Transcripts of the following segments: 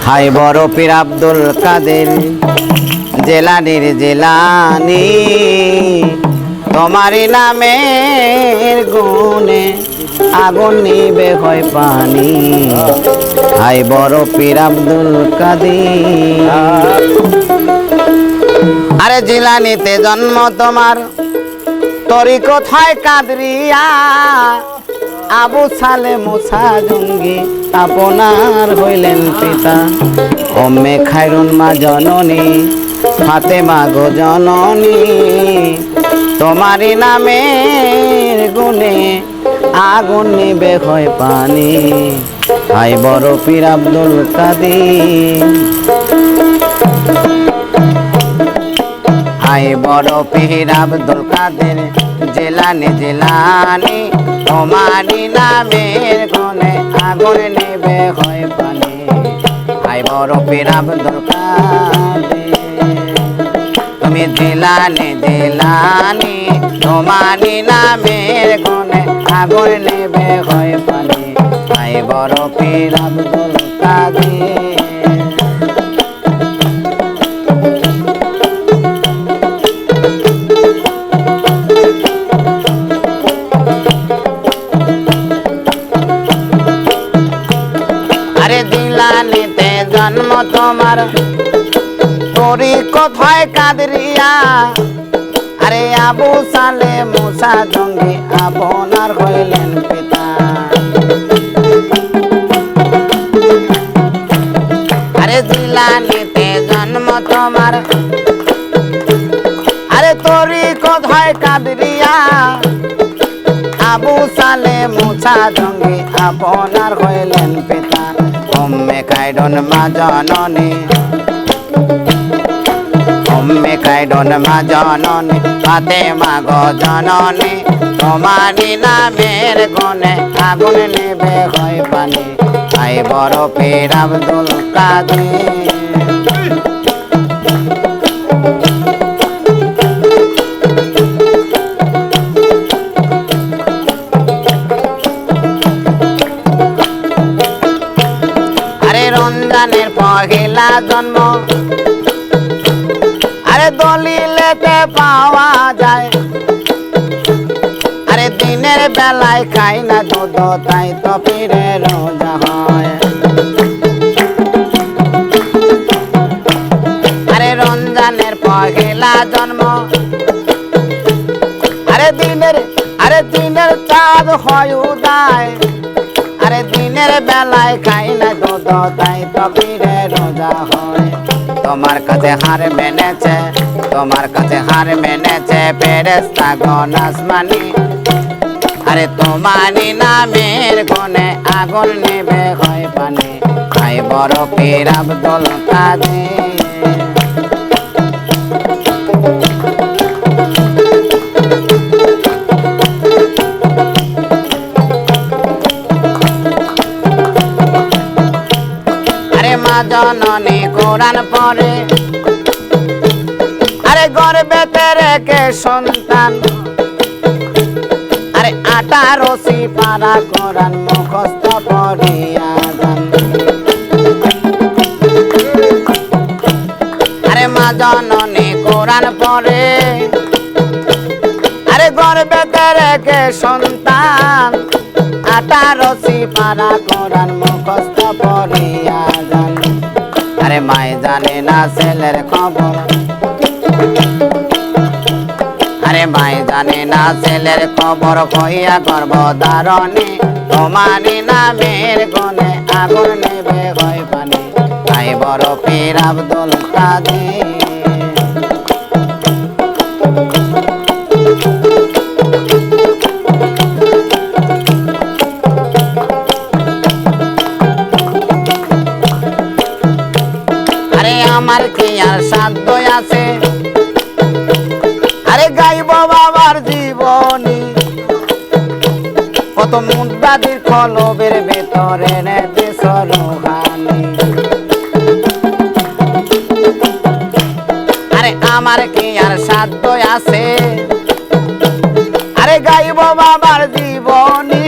High বড় পীর আব্দুল কাদের জেলানির জেলানি, তোমারই নামের গুণে আগুন নিবে হয় পানি। হাই বড় পীর আব্দুল কাদের। আরে জিলানিতে জন্ম তোমার, তরিকত হয় কাদরিয়া, আবু সালে মুসা জঙ্গি আপনার হইলেন পিতা। ওম্মে খায়রুন মা জননী, ফাতেমা গো জননী, তোমারই নামের গুণে আগুন নিবে হয় পানি। হাই বড় পীর আব্দুল কাদের। হাই বড় পীর আব্দুল কাদের জেলানি জেলানি, তোমারই নামের গুণে আগুন নিবে হয় পানি। হাই বড় পীর আব্দুল কাদের। তুমি জেলানি জেলানি, তোমারই নামের গুণে আগুন নিবে হয় পানি। হাই বড় পীর আব্দুল কাদের। জিলানিতে জন্ম তোমার, তরিকত হয় কাদরিয়া, আরে আবু সালে মুসা জঙ্গি আপনার হইলেন পিতা। আরে জিলানিতে জন্ম তোমার, আরে তরিকত হয় কাদরিয়া, আবু সালে মুসা জঙ্গি আপনার হইলেন পিতা। ওম্মে খায়রুন মা জননী, ওম্মে খায়রুন মা জননী, ফাতেমা গো জননী, তোমারই নামের গুণে আগুন নিবে হয় পানি। হাই বড় পীর আব্দুল কাদের। রমজানের পহিলা জন্ম, আরে দলিলেতে পাওয়া যায়, আরে দিনের বেলায় খাই না দুধ, তাই তো পীরে রোজা হয়। আরে রমজানের পহিলা জন্ম, আরে দিনের চাঁদ হয় উদয়, আরে দিনের বেলায় খাই না দুধ, তাই তো পীরে রোজা হয়। তোমার কাছে হার মেনেছে, তোমার কাছে হার মেনেছে ফেরেশতা গণ আসমানি, আরে তোমারই নামের গুণে আগুন নিবে হয় পানি। হাই বড় পীর আব্দুল কাদের। মা জননী কোরআন পড়ে, আরে গর্ভেতে রেখে সন্তান, আরে 18 পারা কোরআন মুখস্থ পড়িয়া যান। আরে মা জননী কোরআন পড়ে, আরে গর্ভেতে রেখে সন্তান, 18 পারা কোরআন মুখস্থ পড়িয়া যান। আরে মাই জানে না ছেলের খবর, আরে মাই জানে না ছেলের খবর, হইয়া গর্ভধারণী, তোমারই নামের গুণে আগুন নিবে হয় পানি। হাই বড় পীর আব্দুল কাদের। আমার কি আর সাধ্য আছে, আরে গাইব বাবার জীবনী, কত মুদ্রাদির কলবের ভেতরে নেবে সরহানি। আরে আমার কি আর সাধ্য আছে, আরে গাইব বাবার জীবনী,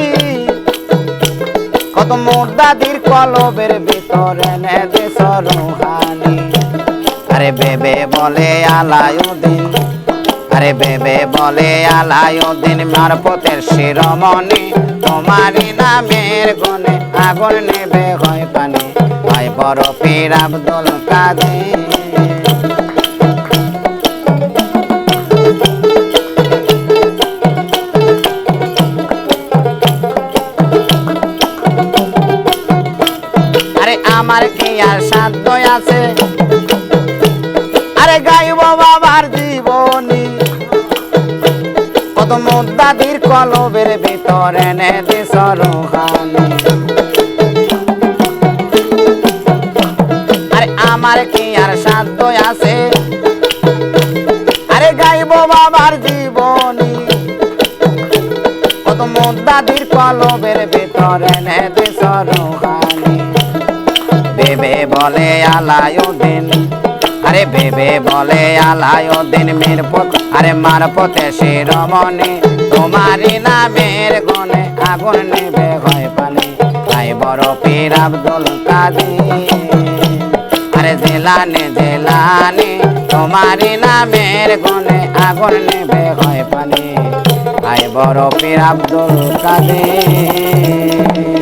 কত মুদ্রাদির কলবের ভিতরে নেবে দিস রুহানি আরে বেবে বলে আলাউদ্দিন আরে বেবে বলে আলাউদ্দিন মারফতের শিরোমণি তোমারই নামের গুণে আগুন নেবে হয় পানি হয় বড় পীর আব্দুল কাদের আমার কি আর সাধ্য আছে আরে গাইব বাবার জীবনী কত মুদ্দাদির কলবের ভিতরে নে দিস রুহানি আরে আমার কি আর সাধ্য আছে আরে গাইব বাবার জীবনী কত মুদ্দাদির কলবের ভিতরে নে দিস রুহানি বেবে বলে আলাউদ্দিন আরে বেবে বলে আলাউদ্দিন মিরপত আরে মারফতে শিরোমণি তোমারই নামের গুণে আগুন নেবে হয় পানি তাই বড় পীর আব্দুল কাদের আরে জেলানে জেলানে তোমারই নামের গুণে আগুন নেবে হয় পানি তাই বড় পীর আব্দুল কাদের